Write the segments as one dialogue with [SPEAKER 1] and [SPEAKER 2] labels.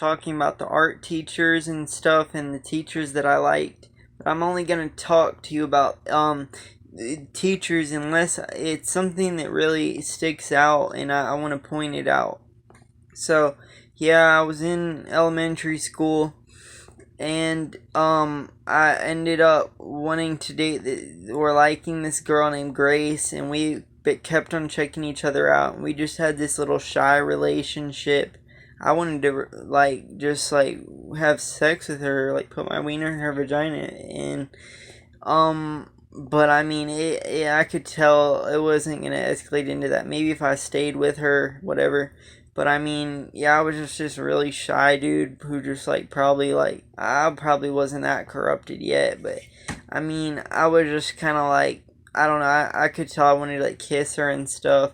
[SPEAKER 1] talking about the art teachers and stuff and the teachers that I liked. But I'm only gonna talk to you about teachers unless it's something that really sticks out and I want to point it out. So, yeah, I was in elementary school and I ended up wanting to date or liking this girl named Grace, and we kept on checking each other out, and we just had this little shy relationship. I wanted to just have sex with her, like put my wiener in her vagina, and but I mean, I could tell it wasn't gonna escalate into that. Maybe if I stayed with her, whatever. But I mean, yeah, I was just really shy dude who just probably I probably wasn't that corrupted yet, but I mean, I was just kind of I don't know. I could tell I wanted to kiss her and stuff.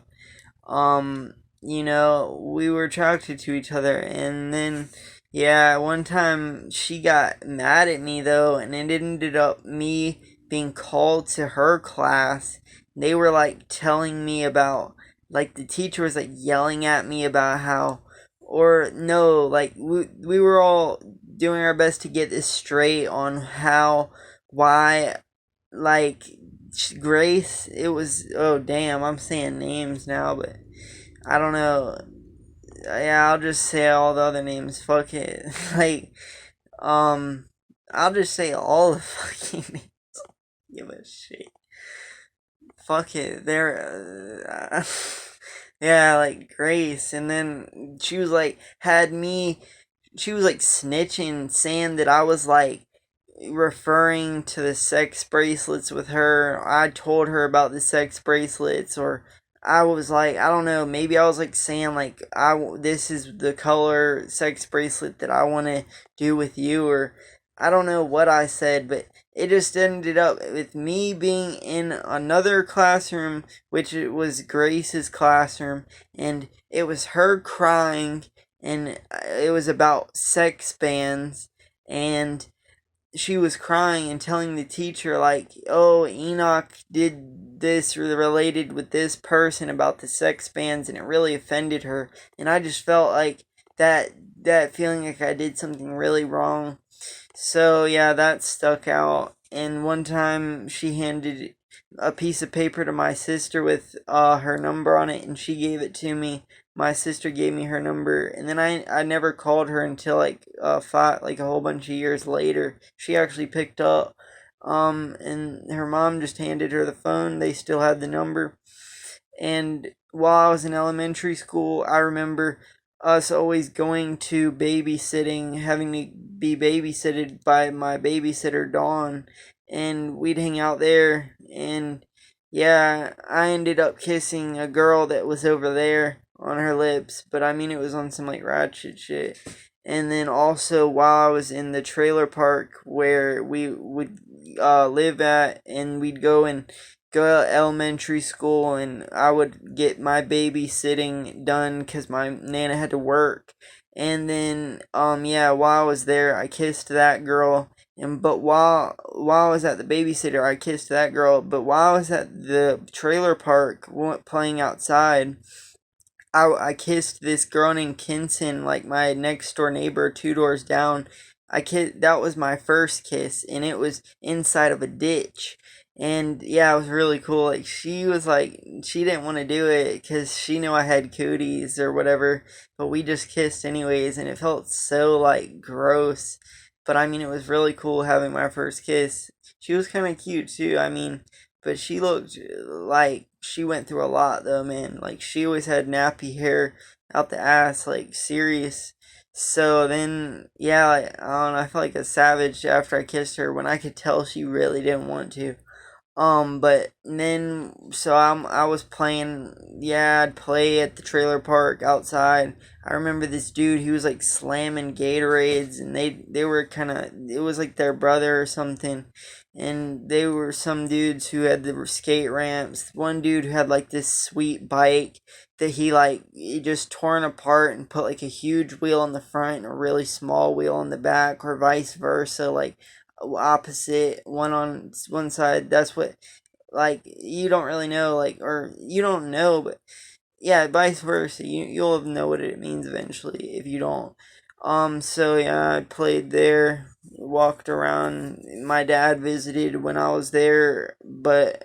[SPEAKER 1] We were attracted to each other, and then yeah, one time she got mad at me though, and it ended up me being called to her class. They were telling me about the teacher was yelling at me about how, or no, we were all doing our best to get this straight on how, why, like Grace, it was, oh damn, I'm saying names now, but I don't know. Yeah, I'll just say all the other names. Fuck it. Um, I'll just say all the fucking names. Give a shit. Fuck it. Yeah, Grace. And then she was she was snitching, saying that I was referring to the sex bracelets with her. I told her about the sex bracelets, or I was I don't know, maybe I was saying this is the color sex bracelet that I want to do with you, or I don't know what I said, but it just ended up with me being in another classroom, which it was Grace's classroom, and it was her crying, and it was about sex bands, and she was crying and telling the teacher oh, Enoch did this related with this person about the sex bands, and it really offended her, and I just felt that feeling like I did something really wrong. So yeah, that stuck out. And one time she handed a piece of paper to my sister with her number on it, and she gave it to me. My sister gave me her number, and then I never called her until a whole bunch of years later. She actually picked up, and her mom just handed her the phone. They still had the number. And while I was in elementary school, I remember us always going to babysitting, having to be babysitted by my babysitter Dawn, and we'd hang out there. And yeah, I ended up kissing a girl that was over there on her lips, but I mean, it was on some ratchet shit. And then also, while I was in the trailer park where we would live at, and we'd go to elementary school, and I would get my babysitting done because my nana had to work. And then yeah, while I was there, I kissed that girl. And but while I was at the babysitter, I kissed that girl. But while I was at the trailer park playing outside, I kissed this girl named Kinson, my next door neighbor, 2 doors down. That was my first kiss, and it was inside of a ditch. And yeah, it was really cool. She was she didn't want to do it because she knew I had cooties or whatever, but we just kissed anyways, and it felt so gross. But I mean, it was really cool having my first kiss. She was kind of cute too. I mean, but she looked like she went through a lot though, man. She always had nappy hair out the ass, serious. So then, yeah, I don't know, I felt like a savage after I kissed her when I could tell she really didn't want to. But then, so I was playing, yeah, I'd play at the trailer park outside. I remember this dude, he was slamming Gatorades, and they were kind of, it was their brother or something. And they were some dudes who had the skate ramps. One dude who had this sweet bike that he just torn apart and put a huge wheel on the front and a really small wheel on the back, or vice versa, opposite, one on one side. That's what, you don't really know, or you don't know, but yeah, vice versa. You'll know what it means eventually if you don't. So yeah, I played there, walked around. My dad visited when I was there, but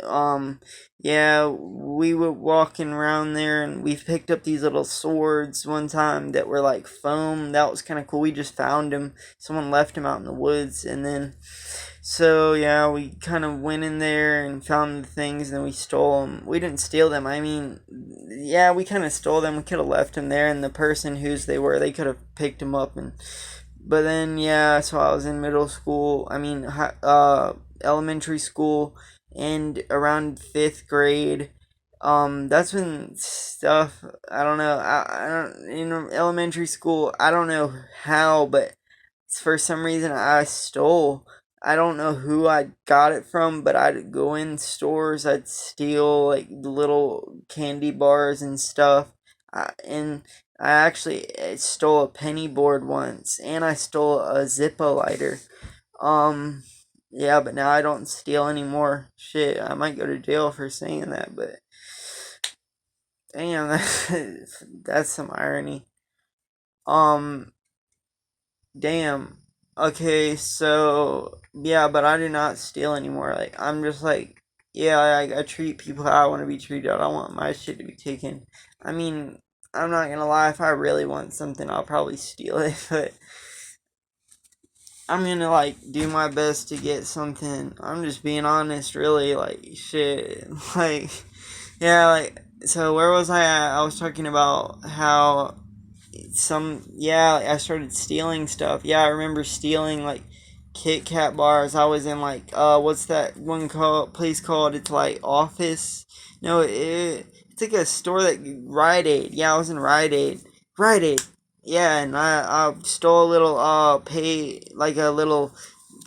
[SPEAKER 1] yeah, we were walking around there and we picked up these little swords one time that were like foam. That was kind of cool. We just found them. Someone left them out in the woods, and then so yeah, we kind of went in there and found the things, and then we stole them. We didn't steal them. I mean, yeah, we kind of stole them. We could have left them there, and the person whose they were, they could have picked them up. And but then yeah, so I was in middle school. I mean, elementary school, and around 5th grade. That's when stuff. I don't know. I don't in elementary school. I don't know how, but for some reason I stole. I don't know who I got it from, but I'd go in stores, I'd steal like the little candy bars and stuff. And I actually stole a penny board once, and I stole a Zippo lighter. Um, yeah, but now I don't steal anymore. Shit, I might go to jail for saying that, but damn, that's some irony. Um, Damn. Okay, so yeah, but I do not steal anymore. Like I'm just like, yeah, I treat people how I want to be treated. I don't want my shit to be taken. I mean, I'm not gonna lie. If I really want something, I'll probably steal it. But I'm gonna like do my best to get something. I'm just being honest, really. Like shit. Like yeah, like so. Where was I at? I was talking about how like, I started stealing stuff. Yeah, I remember stealing like Kit Kat bars. I was in like what's that one called place called? It's like Office. No, it's like a store that Rite Aid. Yeah, I was in Rite Aid. Rite Aid. Yeah, and I stole a little pay like a little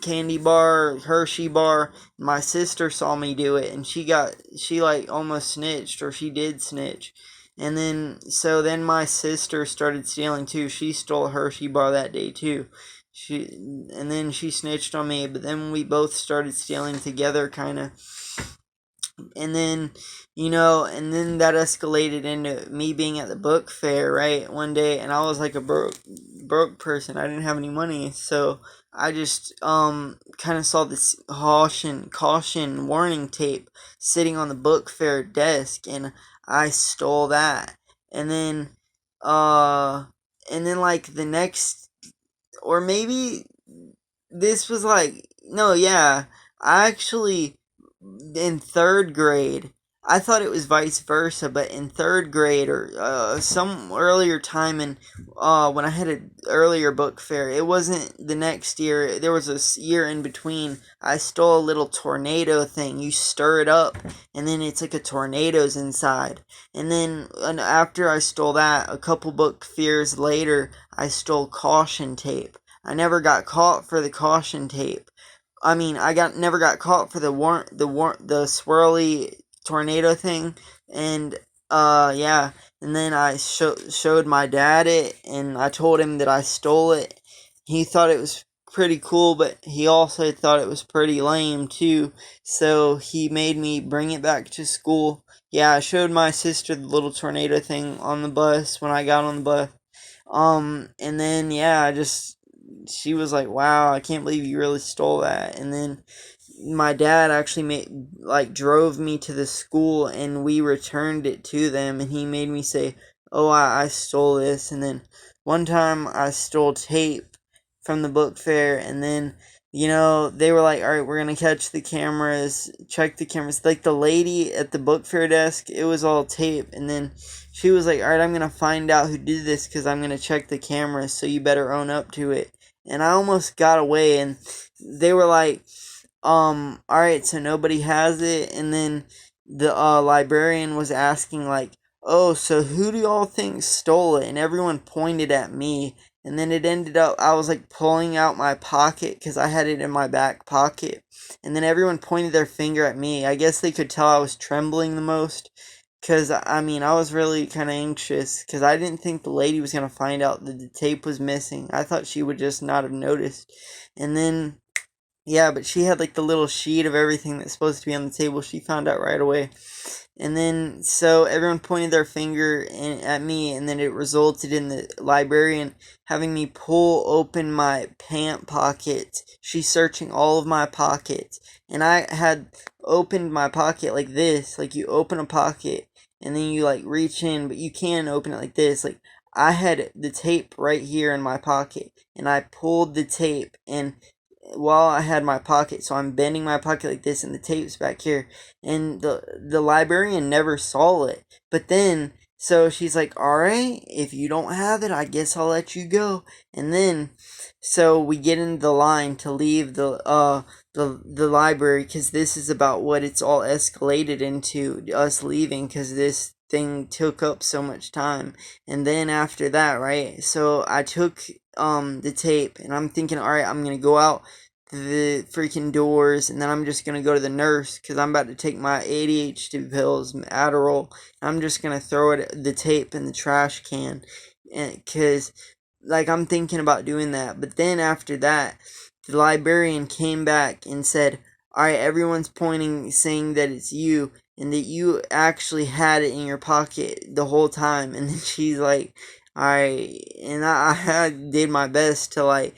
[SPEAKER 1] candy bar, Hershey bar. My sister saw me do it, and she like almost snitched, or she did snitch. And then so then my sister started stealing too. She stole a Hershey bar that day too. She and then she snitched on me, but then we both started stealing together, kind of. And then and then that escalated into me being at the book fair, right, one day, and I was like a broke person. I didn't have any money, so I just kind of saw this caution warning tape sitting on the book fair desk, and I stole that. And then uh like the next, or maybe this was like, no, yeah, I actually, in 3rd grade, I thought it was vice versa, but in 3rd grade, or some earlier time, in when I had an earlier book fair, it wasn't the next year, there was a year in between. I stole a little tornado thing. You stir it up, and then it's like a tornado's inside. And after I stole that, a couple book fairs later, I stole caution tape. I never got caught for the caution tape. I mean, I got never got caught for the swirly tornado thing, and yeah, and then I showed my dad it, and I told him that I stole it. He thought it was pretty cool, but he also thought it was pretty lame too. So he made me bring it back to school. Yeah, I showed my sister the little tornado thing on the bus when I got on the bus. And then yeah, she was like, "Wow, I can't believe you really stole that." And then my dad actually drove me to the school, and we returned it to them, and he made me say, "Oh, I stole this." And then one time I stole tape from the book fair, and then they were like, "All right, we're gonna catch the cameras, check the cameras." Like the lady at the book fair desk, it was all tape, and then she was like, "All right, I'm gonna find out who did this because I'm gonna check the cameras, so you better own up to it." And I almost got away, and they were like, all right, so nobody has it. And then the librarian was asking like, "Oh, so who do y'all think stole it?" And everyone pointed at me. And then it ended up, I was like pulling out my pocket because I had it in my back pocket. And then everyone pointed their finger at me. I guess they could tell I was trembling the most. Because, I mean, I was really kind of anxious. Because I didn't think the lady was going to find out that the tape was missing. I thought she would just not have noticed. And then Yeah, but she had like the little sheet of everything that's supposed to be on the table. She found out right away. And then, so everyone pointed their finger at me, and then it resulted in the librarian having me pull open my pant pocket. She's searching all of my pockets, and I had opened my pocket like this, like you open a pocket, and then you like reach in, but you can open it like this. Like I had the tape right here in my pocket, and I pulled the tape, and while I had my pocket, so I'm bending my pocket like this, and the tape's back here, and the librarian never saw it. But then, so she's like, "All right, if you don't have it, I guess I'll let you go." And then, so we get in the line to leave the library, because this is about what it's all escalated into, us leaving, because this thing took up so much time. And then after that, right, so I took the tape, and I'm thinking, all right, I'm gonna go out the freaking doors, and then I'm just gonna go to the nurse, because I'm about to take my ADHD pills, Adderall. I'm just gonna throw the tape in the trash can, because like I'm thinking about doing that. But then after that, the librarian came back and said, all right, everyone's pointing, saying that it's you, and that you actually had it in your pocket the whole time. And then she's like, all right, and I did my best to like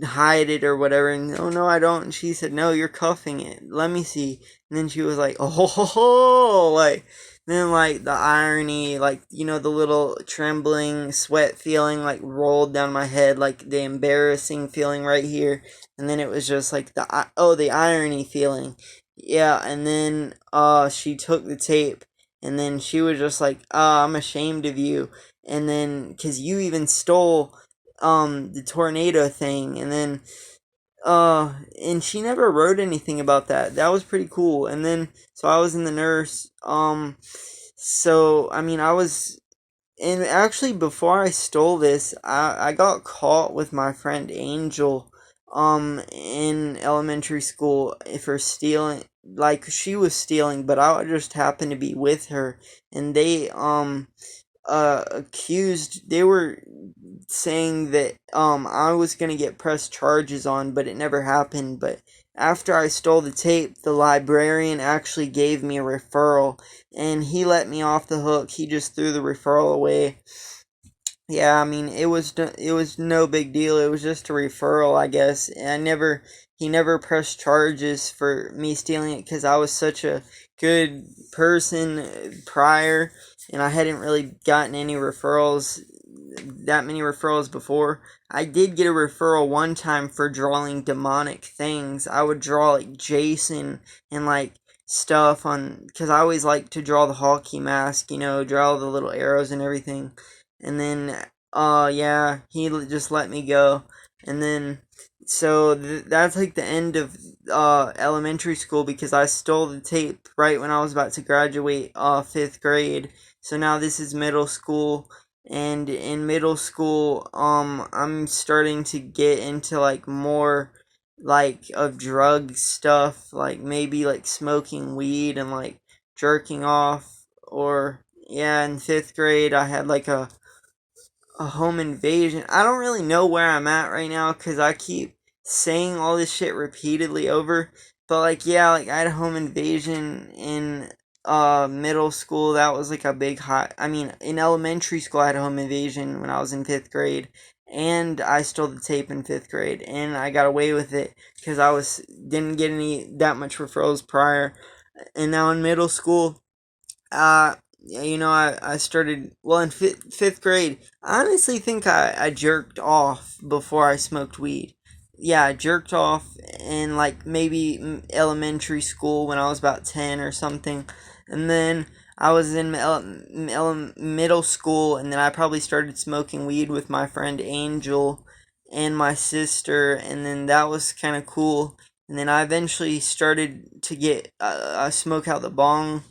[SPEAKER 1] hide it or whatever, and oh no, I don't. And she said, no, you're cuffing it, let me see. And then she was like, oh ho, ho, ho, like, then like the irony, like, the little trembling sweat feeling like rolled down my head, like the embarrassing feeling right here. And then it was just like the irony feeling. Yeah. And then she took the tape, and then she was just like, I'm ashamed of you. And then because you even stole the tornado thing. And then and she never wrote anything about that. That was pretty cool. And then, so I was in the nurse, so I mean, I was, and actually before I stole this, I got caught with my friend Angel in elementary school for stealing. Like, she was stealing, but I just happened to be with her, and they accused, they were saying that I was gonna get pressed charges on, but it never happened. But after I stole the tape, the librarian actually gave me a referral, and he let me off the hook. He just threw the referral away. Yeah, I mean, it was no big deal. It was just a referral, I guess. And he never pressed charges for me stealing it, because I was such a good person prior, and I hadn't really gotten that many referrals before. I did get a referral one time for drawing demonic things. I would draw like Jason and like stuff on, because I always like to draw the hockey mask, draw the little arrows and everything. And then yeah, he just let me go. And then, so that's like the end of elementary school, because I stole the tape right when I was about to graduate 5th grade. So now this is middle school, and in middle school I'm starting to get into like more like of drug stuff, like maybe like smoking weed and like jerking off. Or yeah, in 5th grade I had like a home invasion. I don't really know where I'm at right now, because I keep saying all this shit repeatedly over. But like, yeah, like I had a home invasion in middle school. That was like a big hot. I mean, in elementary school I had a home invasion when I was in 5th grade, and I stole the tape in 5th grade, and I got away with it because I was didn't get any that much referrals prior. And now in middle school, yeah, I started, well, in 5th grade. I honestly think I jerked off before I smoked weed. Yeah, I jerked off in like maybe elementary school when I was about 10 or something. And then I was in middle school, and then I probably started smoking weed with my friend Angel and my sister, and then that was kind of cool. And then I eventually started to get I smoke out the bong.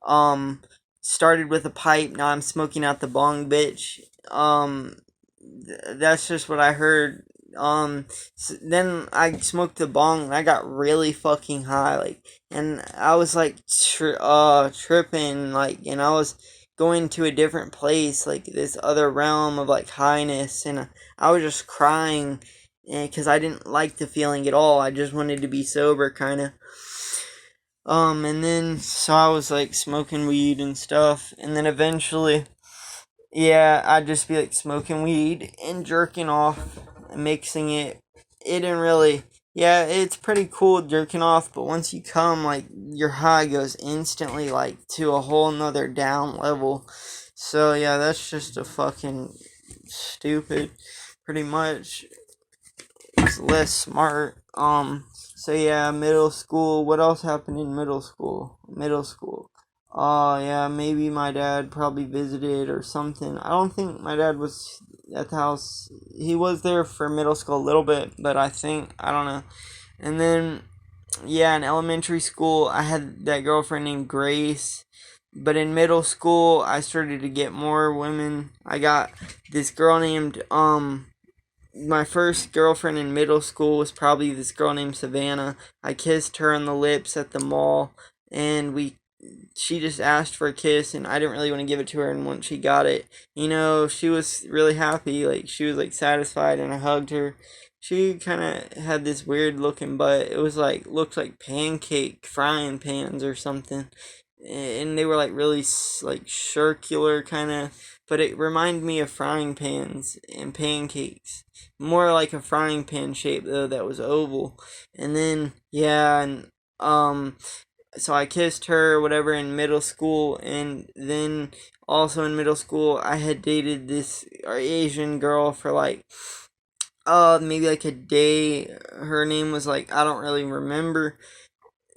[SPEAKER 1] Um, Started with a pipe. Now I'm smoking out the bong, bitch. That's just what I heard. Then I smoked the bong, and I got really fucking high, like, and I was like tripping, like, and I was going to a different place, like this other realm of like highness, and I was just crying. because I didn't like the feeling at all. I just wanted to be sober, kind of. And then so I was like smoking weed and stuff, and then eventually, yeah, I'd just be like smoking weed and jerking off and mixing it. It didn't really, yeah, it's pretty cool jerking off, but once you come, like, your high goes instantly, like, to a whole nother down level. So, yeah, that's just a fucking stupid, pretty much. It's less smart. So yeah, middle school. What else happened in middle school? Middle school. Yeah, maybe my dad probably visited or something. I don't think my dad was at the house. He was there for middle school a little bit, but I don't know. And then, yeah, in elementary school, I had that girlfriend named Grace. But in middle school, I started to get more women. I got this girl named, my first girlfriend in middle school was probably this girl named Savannah. I kissed her on the lips at the mall, and she just asked for a kiss, and I didn't really want to give it to her. And once she got it, she was really happy. Like, she was like satisfied, and I hugged her. She kind of had this weird looking butt. It was like, looked like pancake frying pans or something, and they were like really like circular kind of, but it reminded me of frying pans and pancakes. More like a frying pan shape though, that was oval. And then, yeah, and so I kissed her, whatever, in middle school, and then also in middle school, I had dated this Asian girl for like, maybe like a day. Her name was like, I don't really remember,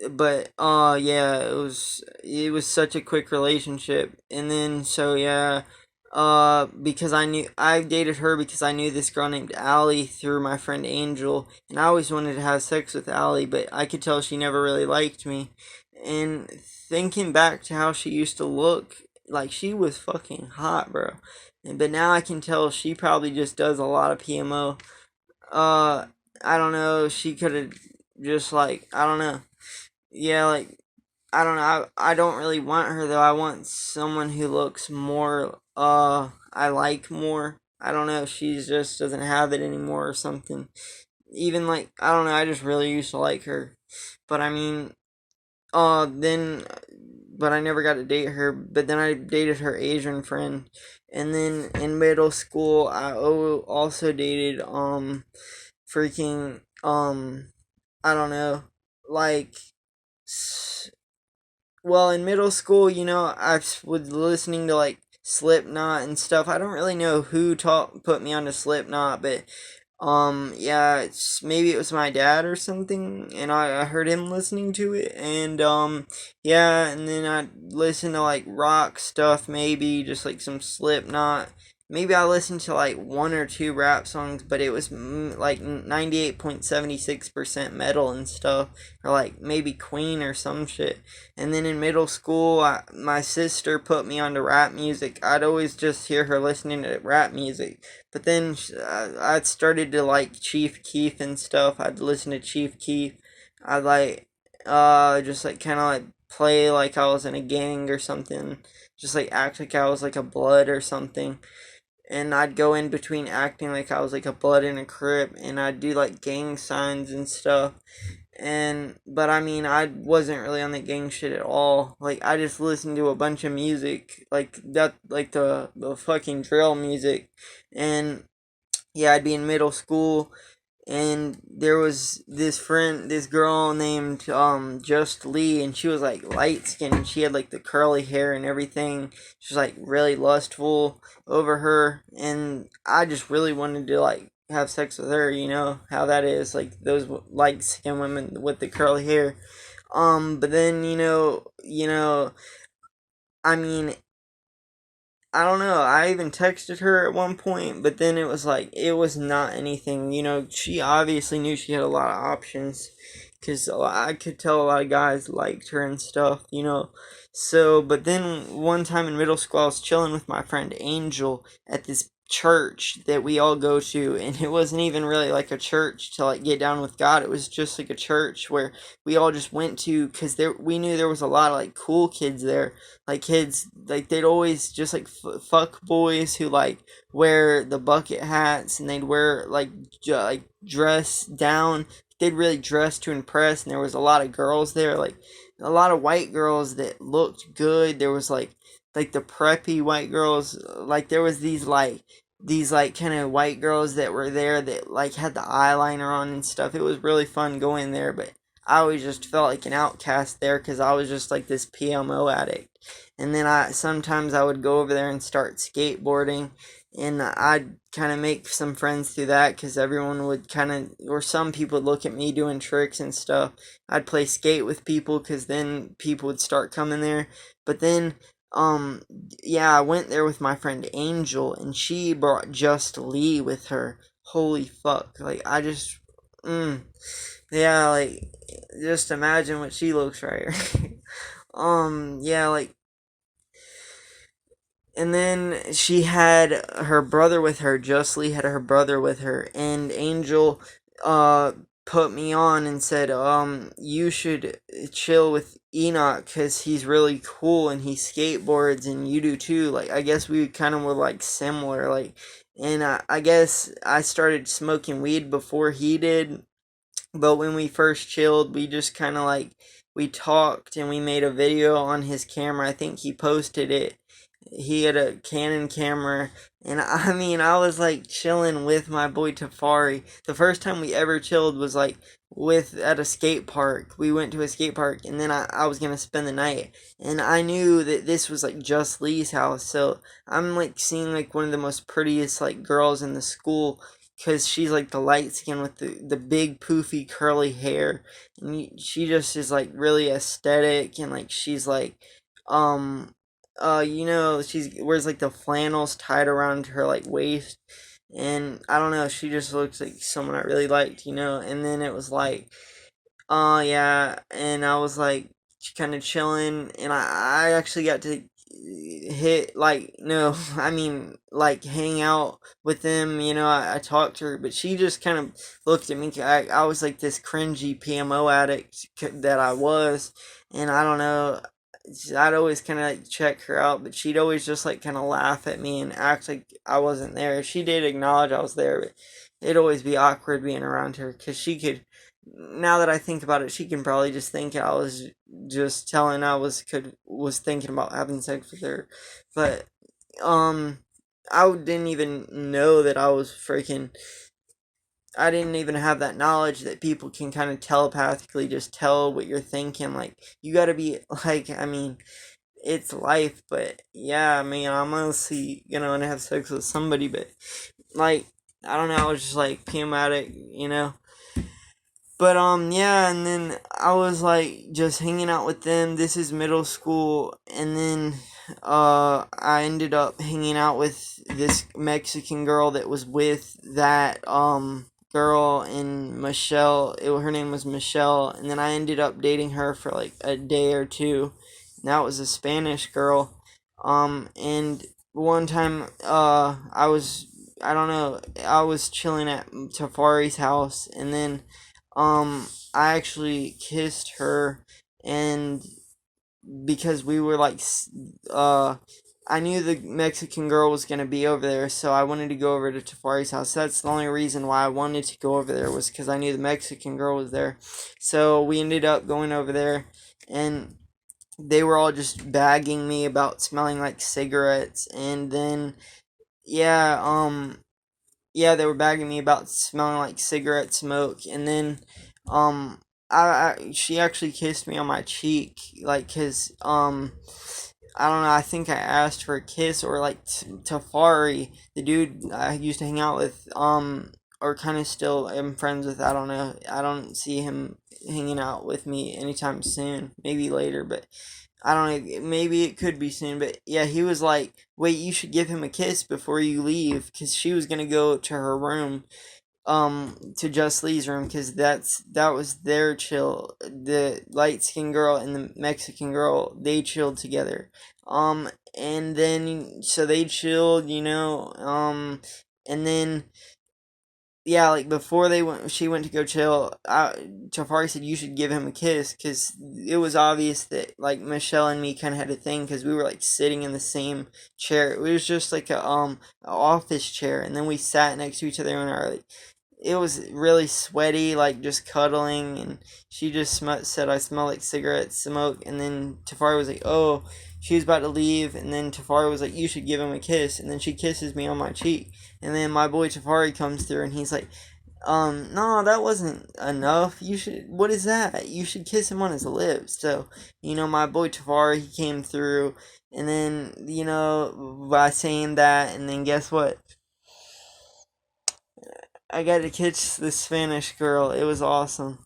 [SPEAKER 1] but yeah, it was such a quick relationship. And then so yeah, because I dated her because I knew this girl named Allie through my friend Angel, and I always wanted to have sex with Allie, but I could tell she never really liked me. And thinking back to how she used to look, like, she was fucking hot, bro. But now I can tell she probably just does a lot of PMO. uh I don't know, she could have just, like, I don't know. Yeah, like, I don't know. I don't really want her though. I want someone who looks more, I like more. I don't know. She just doesn't have it anymore or something. Even like, I don't know. I just really used to like her, but I mean, then, but I never got to date her. But then I dated her Asian friend, and then in middle school I also dated freaking I don't know, like, well, in middle school, I was listening to like Slipknot and stuff. I don't really know who put me onto Slipknot, but yeah, maybe it was my dad or something, and I heard him listening to it, and yeah, and then I listened to like rock stuff, maybe just like some Slipknot. Maybe I listened to like one or two rap songs, but it was like 98.76% metal and stuff, or like maybe Queen or some shit. And then in middle school, my sister put me onto rap music. I'd always just hear her listening to rap music, but then I started to like Chief Keef and stuff. I'd listen to Chief Keef. I'd like, just like kind of like play like I was in a gang or something. Just like act like I was like a blood or something. And I'd go in between acting like I was like a blood in a crip, and I'd do like gang signs and stuff. But I mean, I wasn't really on the gang shit at all. Like, I just listened to a bunch of music, like that, like the fucking drill music. And yeah, I'd be in middle school, and there was this girl named Just Lee, and she was like light skinned, and she had like the curly hair and everything. She was like really lustful over her, and I just really wanted to like have sex with her. You know how that is, like those light skinned women with the curly hair. But then I mean, I don't know. I even texted her at one point, but then it was like, it was not anything. She obviously knew she had a lot of options, because I could tell a lot of guys liked her and stuff. So, but then one time in middle school, I was chilling with my friend Angel at this church that we all go to, and it wasn't even really like a church to like get down with God. It was just like a church where we all just went to, because there we knew there was a lot of like cool kids there, like kids like they'd always just like fuck boys who like wear the bucket hats, and they'd wear like like dress down. They'd really dress to impress, and there was a lot of girls there, like a lot of white girls that looked good. There was like the preppy white girls, like there was these like kind of white girls that were there that like had the eyeliner on and stuff. It was really fun going there, but I always just felt like an outcast there because I was just like this PMO addict. And then I sometimes I would go over there and start skateboarding, and I'd kind of make some friends through that because everyone would kind of, or some people would look at me doing tricks and stuff. I'd play skate with people because then people would start coming there. But then um, yeah, I went there with my friend Angel, and she brought Just Lee with her. Holy fuck! Like I just, yeah, like just imagine what she looks right here. Yeah, like, and then she had her brother with her. Just Lee had her brother with her, and Angel, uh, put me on and said, you should chill with Enoch because he's really cool and he skateboards and you do too. Like, I guess we kind of were like similar. Like, and I guess I started smoking weed before he did, but when we first chilled, we just kind of like, we talked and we made a video on his camera. I think he posted it. He had a Canon camera, and I mean, I was like chilling with my boy Tafari. The first time we ever chilled was like with at a skate park. We went to a skate park, and then I was gonna spend the night, and I knew that this was like Just Lee's house. So I'm like seeing like one of the most prettiest like girls in the school, because she's like the light skin with the big poofy curly hair, and she just is like really aesthetic, and like she's like um she wears like the flannels tied around her like waist, and I don't know, she just looks like someone I really liked, and then it was like, yeah, and I was like kind of chilling, and I actually got to hit like no I mean like hang out with them. I talked to her, but she just kind of looked at me. I was like this cringy PMO addict that I was, and I don't know, I'd always kind of like check her out, but she'd always just like kind of laugh at me and act like I wasn't there. She did acknowledge I was there, but it'd always be awkward being around her because she could. Now that I think about it, she can probably just think I was just telling was thinking about having sex with her, but um, I didn't even know that I was freaking. I didn't even have that knowledge that people can kind of telepathically just tell what you're thinking. Like, you gotta be, like, I mean, it's life, but yeah, I mean, I'm mostly gonna have sex with somebody, but, like, I don't know, I was just, like, pneumatic. But, yeah, and then I was, like, just hanging out with them. This is middle school, and then, I ended up hanging out with this Mexican girl that was with that, girl in Michelle. Her name was Michelle, and then I ended up dating her for like a day or two. And that was a Spanish girl. And one time, I don't know, I was chilling at Tafari's house, and then, I actually kissed her, and because we were like, I knew the Mexican girl was gonna be over there, so I wanted to go over to Tafari's house. That's the only reason why I wanted to go over there, was because I knew the Mexican girl was there. So we ended up going over there, and they were all just bagging me about smelling like cigarettes, and then yeah, yeah, they were bagging me about smelling like cigarette smoke, and then um she actually kissed me on my cheek, like, cause I don't know, I think I asked for a kiss, or like Tafari, the dude I used to hang out with, or kind of still am friends with. I don't know, I don't see him hanging out with me anytime soon. Maybe later, but I don't know, maybe it could be soon. But yeah, he was like, wait, you should give him a kiss before you leave, because she was gonna go to her room, to Just Lee's room, because that was their chill. The light skinned girl and the Mexican girl, they chilled together. and then so they chilled, and then yeah, like before she went to go chill. Tafari said you should give him a kiss because it was obvious that like Michelle and me kind of had a thing because we were like sitting in the same chair. It was just like a office chair, and then we sat next to each other in our like. It was really sweaty, like just cuddling, and she just said I smell like cigarette smoke, and then Tafari was like, oh, she was about to leave, and then Tafari was like, you should give him a kiss, and then she kisses me on my cheek. And then my boy Tafari comes through and he's like, no, that wasn't enough. What is that? You should kiss him on his lips. So, my boy Tafari, he came through, and then, by saying that, and then guess what? I got to kiss this Spanish girl. It was awesome.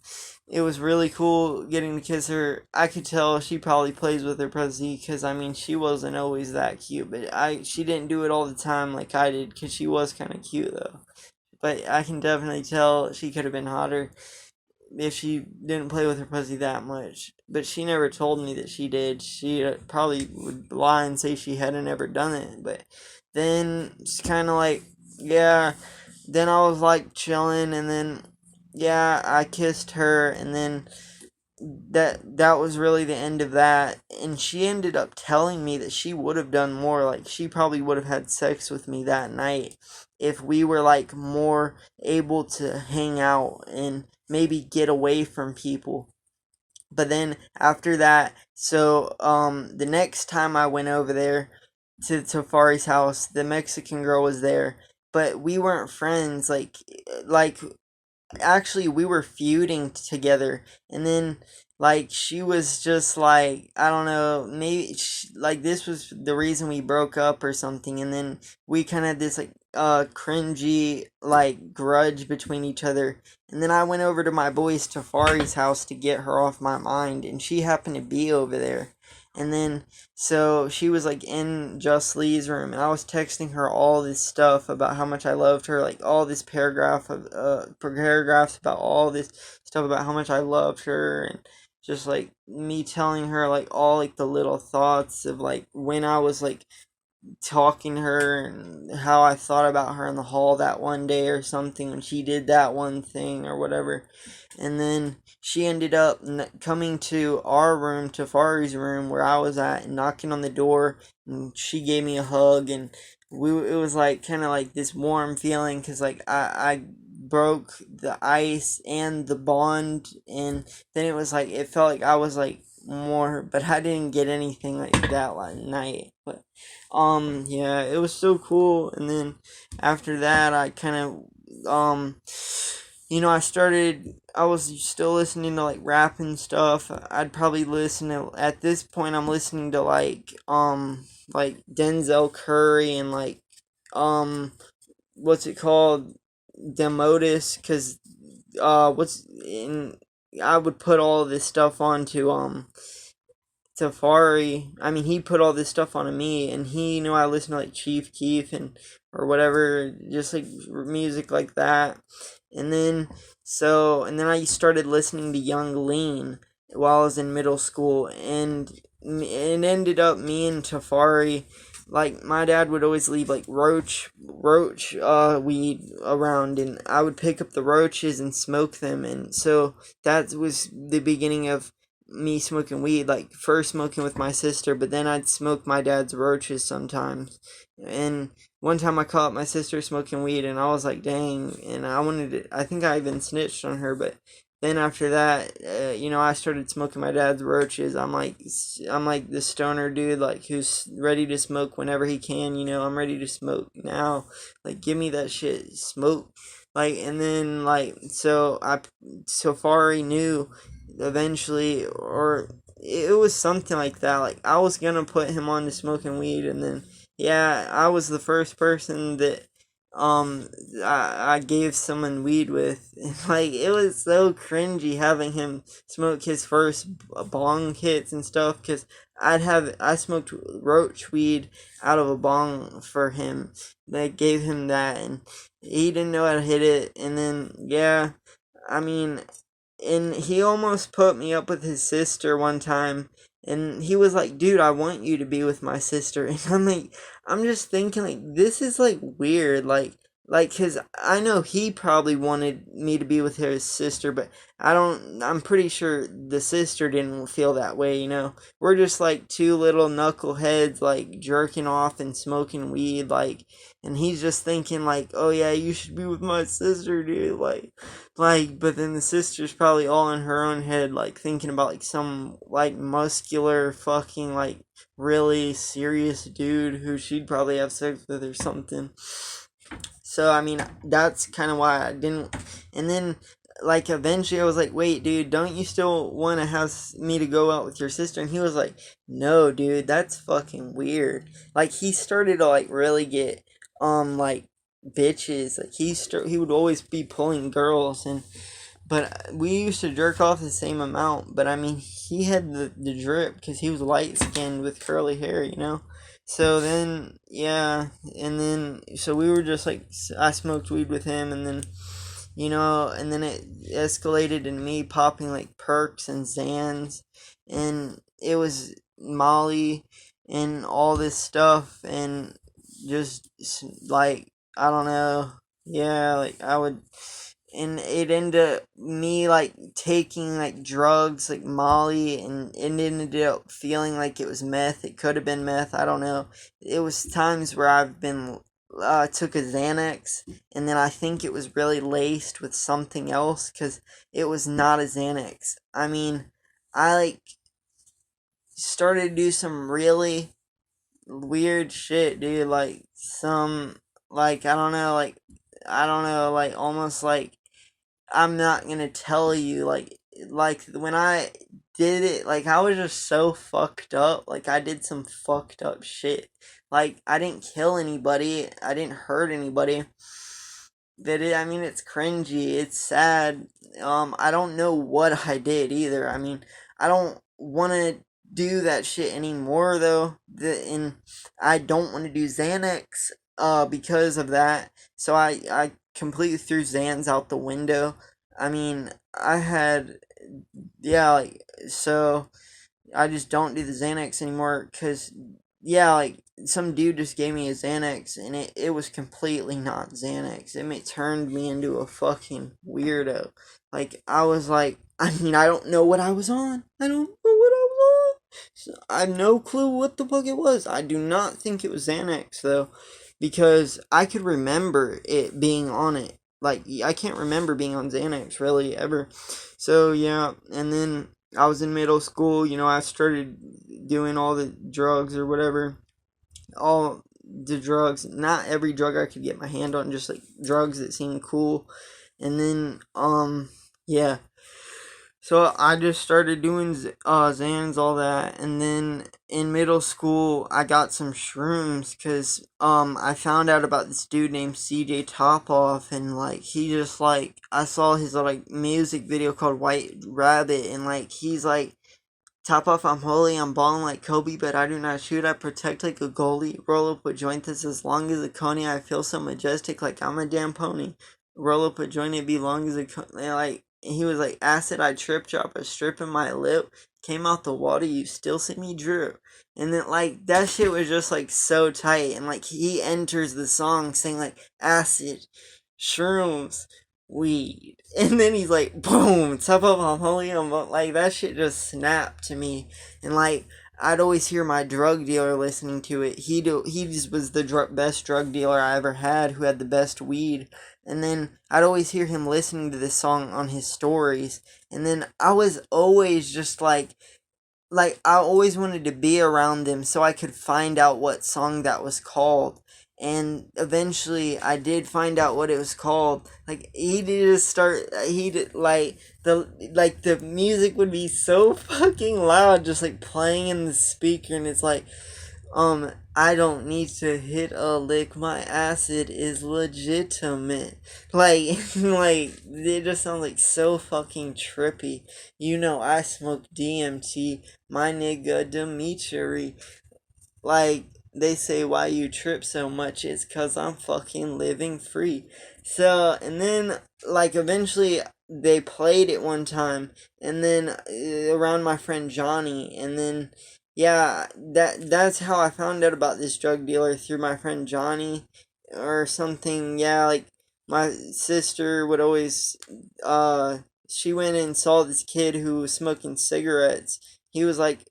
[SPEAKER 1] It was really cool getting to kiss her. I could tell she probably plays with her pussy because I mean she wasn't always that cute, but she didn't do it all the time like I did because she was kind of cute though. But I can definitely tell she could have been hotter if she didn't play with her pussy that much. But she never told me that she did. She probably would lie and say she hadn't ever done it. But then it's kind of like, yeah. Then I was like chilling, and then yeah, I kissed her, and then that was really the end of that. And she ended up telling me that she would have done more. Like she probably would have had sex with me that night if we were like more able to hang out and maybe get away from people. But then after that, so the next time I went over there to Tafari's house, the Mexican girl was there, but we weren't friends. Like actually we were feuding together, and then like she was just like I don't know, maybe like this was the reason we broke up or something, and then we kind of had this like cringy like grudge between each other, and then I went over to my boy's Tafari's house to get her off my mind, and she happened to be over there. And then, so she was like in Just Lee's room, and I was texting her all this stuff about how much I loved her, like all this paragraphs about all this stuff about how much I loved her, and just like me telling her like all like the little thoughts of like when I was like talking to her and how I thought about her in the hall that one day or something when she did that one thing or whatever. And then she ended up coming to our room, to Fari's room where I was at, and knocking on the door, and she gave me a hug, and it was like kind of like this warm feeling because like I broke the ice and the bond, and then it was like it felt like I was like more, but I didn't get anything like that night. But yeah, it was so cool. And then after that I kind of I was still listening to like rap and stuff. I'd probably listen to, at this point I'm listening to like Denzel Curry and like what's it called, Demotis, cuz what's in I would put all this stuff onto Tafari. I mean, he put all this stuff on me, and he knew I listened to like Chief Keef and or whatever, just like music like that. And then and then I started listening to Young Lean while I was in middle school, and it ended up me and Tafari. Like my dad would always leave like roach weed around, and I would pick up the roaches and smoke them, and so that was the beginning of me smoking weed, like first smoking with my sister, but then I'd smoke my dad's roaches sometimes. And one time I caught my sister smoking weed, and I was like, dang, and I think I even snitched on her, but then after that, I started smoking my dad's roaches. I'm like the stoner dude, like who's ready to smoke whenever he can. I'm ready to smoke now. Like, give me that shit, smoke. Like, and then like Safari knew eventually, or it was something like that. Like I was gonna put him on to smoking weed, and then yeah, I was the first person that I gave someone weed with. Like it was so cringy having him smoke his first bong hits and stuff because I smoked roach weed out of a bong for him. That gave him that, and he didn't know how to hit it. And then yeah, I mean, and he almost put me up with his sister one time, And he was like, dude, I want you to be with my sister. And I'm like, I'm just thinking, like, this is, like, weird. Cause I know he probably wanted me to be with his sister, but I'm pretty sure the sister didn't feel that way, you know? We're just, like, two little knuckleheads, like, jerking off and smoking weed, like, and he's just thinking, like, oh yeah, you should be with my sister, dude, but then the sister's probably all in her own head, like, thinking about, like, some, like, muscular, fucking, like, really serious dude who she'd probably have sex with or something. So, I mean, that's kind of why I didn't. And then, like, eventually I was like, wait, dude, don't you still want to have me to go out with your sister? And he was like, no, dude, that's fucking weird. Like, he started to, like, really get, like, bitches. Like, he would always be pulling girls. But we used to jerk off the same amount. But, I mean, he had the drip because he was light skinned with curly hair, you know? So then, yeah, and then, so we were just like, I smoked weed with him, and then, and then it escalated into me popping like perks and Zans, and it was Molly and all this stuff, and just like, I don't know, yeah, like I would, and it ended up me like taking like drugs like Molly, and it ended up feeling like it was meth. It could have been meth, I don't know. It was times where I've been took a Xanax, and then I think it was really laced with something else because it was not a Xanax. I mean, I like started to do some really weird shit, dude. Like some, like, I don't know, like almost like I'm not gonna tell you, like when I did it, like I was just so fucked up. Like I did some fucked up shit. Like I didn't kill anybody. I didn't hurt anybody. I mean, it's cringy. It's sad. I don't know what I did either. I mean, I don't want to do that shit anymore though. And I don't want to do Xanax. Because of that. So I completely threw Xans out the window. I mean, I had, yeah, like, so I just don't do the Xanax anymore because, yeah, like, some dude just gave me a Xanax and it was completely not Xanax. It turned me into a fucking weirdo. Like, I was like, I mean, I don't know what I was on. I don't know what I was on. So I have no clue what the fuck it was. I do not think it was Xanax, though, because I could remember it being on it. Like, I can't remember being on Xanax, really, ever. So, yeah, and then I was in middle school, I started doing all the drugs or whatever. All the drugs, not every drug I could get my hand on, just like drugs that seemed cool. And then, yeah. So I just started doing Xans, all that, and then in middle school I got some shrooms because I found out about this dude named CJ Topoff, and like he just like I saw his like music video called White Rabbit, and like he's like, top off, I'm holy, I'm balling like Kobe, but I do not shoot, I protect like a goalie. Roll up a joint that's as long as a coney, I feel so majestic like I'm a damn pony. Roll up a joint, it be long as a coney, like, he was like, acid, I trip, drop a strip in my lip, came out the water, you still see me drip. And then, like, that shit was just, like, so tight, and, like, he enters the song saying, like, acid, shrooms, weed. And then he's like, boom, top of Homoleum. Like, that shit just snapped to me. And, like, I'd always hear my drug dealer listening to it. He just was the best drug dealer I ever had, who had the best weed. And then I'd always hear him listening to this song on his stories. And then I was always just like I always wanted to be around them so I could find out what song that was called. And eventually I did find out what it was called. Like he did the music would be so fucking loud, just like playing in the speaker, and it's like, I don't need to hit a lick, my acid is legitimate. Like, like, it just sounds like so fucking trippy. I smoke DMT, my nigga Dimitri. Like, they say why you trip so much, it's cause I'm fucking living free. So, and then, like, eventually they played it one time, and then around my friend Johnny, and then yeah, that's how I found out about this drug dealer, through my friend Johnny or something. Yeah, like my sister would always she went and saw this kid who was smoking cigarettes. He was like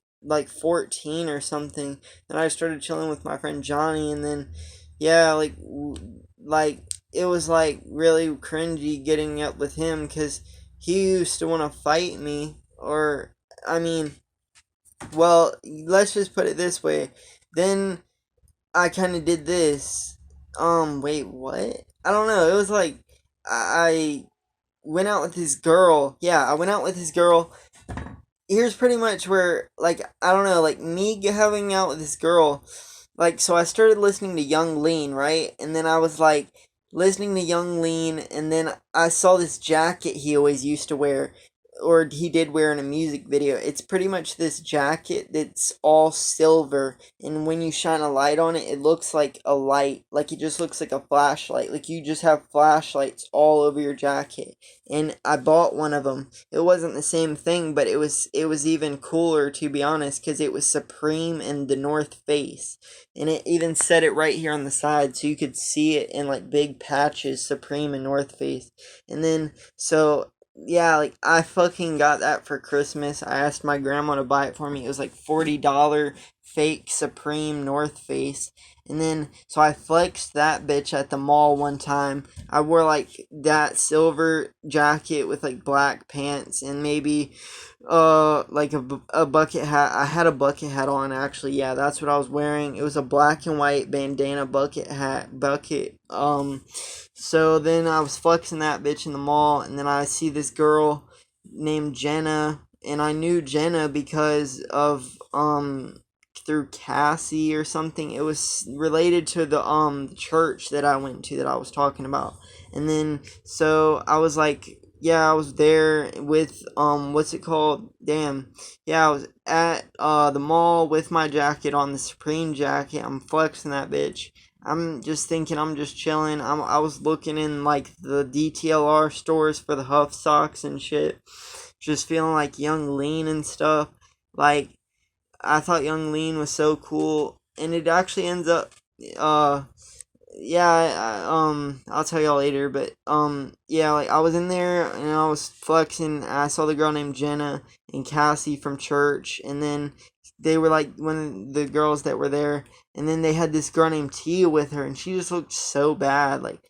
[SPEAKER 1] 14 or something, and I started chilling with my friend Johnny, and then yeah, like it was like really cringy getting up with him because he used to want to fight me. Or I mean, well, let's just put it this way. Then I kind of did this. Wait, what? I don't know. It was like I went out with this girl. Yeah, I went out with this girl. Here's pretty much where, like, I don't know, like me having out with this girl. Like, so I started listening to Young Lean, right? And then I was like listening to Young Lean, and then I saw this jacket he always used to wear, or he did wear in a music video. It's pretty much this jacket that's all silver, and when you shine a light on it, it looks like a light. Like, it just looks like a flashlight. Like, you just have flashlights all over your jacket. And I bought one of them. It wasn't the same thing, but it was even cooler, to be honest, because it was Supreme and the North Face, and it even said it right here on the side, so you could see it in like big patches, Supreme and North Face. And then so yeah, like I fucking got that for Christmas. I asked my grandma to buy it for me. It was like $40 fake Supreme North Face. And then so I flexed that bitch at the mall one time. I wore like that silver jacket with like black pants and maybe like a bucket hat. I had a bucket hat on, actually. Yeah, that's what I was wearing. It was a black and white bandana bucket hat. So then I was flexing that bitch in the mall, and then I see this girl named Jenna, and I knew Jenna because of through Cassie or something. It was related to the church that I went to that I was talking about. And then so I was like, yeah, I was there with what's it called? Damn. Yeah, I was at the mall with my jacket on, the Supreme jacket. I'm flexing that bitch. I'm just thinking, I'm just chilling. I was looking in like the DTLR stores for the Huff socks and shit. Just feeling like Young Lean and stuff. Like, I thought Young Lean was so cool, and it actually ends up uh yeah, I'll tell y'all later, but, yeah, like, I was in there, and I was flexing, and I saw the girl named Jenna and Cassie from church, and then they were, like, one of the girls that were there, and then they had this girl named Tia with her, and she just looked so bad, like,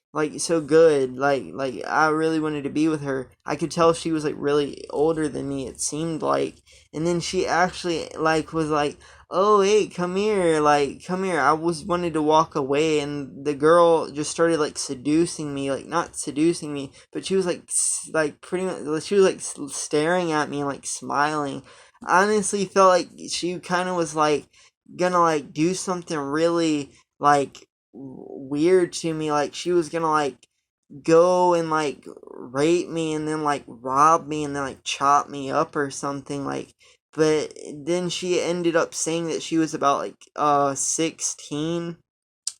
[SPEAKER 1] so good, like, I really wanted to be with her. I could tell she was, like, really older than me, it seemed like, and then she actually, like, was like, oh, hey, come here, like, come here. I was wanted to walk away, and the girl just started, like, seducing me, like, not seducing me, but she was, like, pretty much, she was, like, staring at me and, like, smiling. I honestly felt like she kind of was, like, gonna, like, do something really, like, weird to me, like, she was gonna, like, go and, like, rape me and then, like, rob me and then, like, chop me up or something, like, but then she ended up saying that she was about like 16.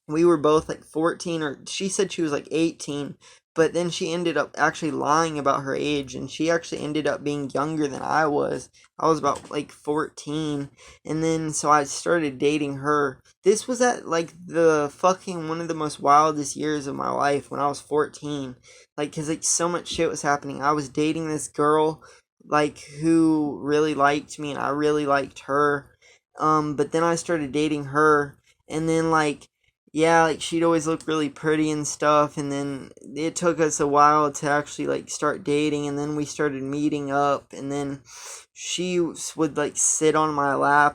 [SPEAKER 1] We were both like 14, or she said she was like 18, but then she ended up actually lying about her age, and she actually ended up being younger than I was. I was about like 14, and then so I started dating her. This was at like the fucking one of the most wildest years of my life, when I was 14. Like, cuz like so much shit was happening. I was dating this girl like who really liked me, and I really liked her. But then I started dating her, and then like, yeah, like she'd always look really pretty and stuff, and then it took us a while to actually like start dating, and then we started meeting up, and then she would like sit on my lap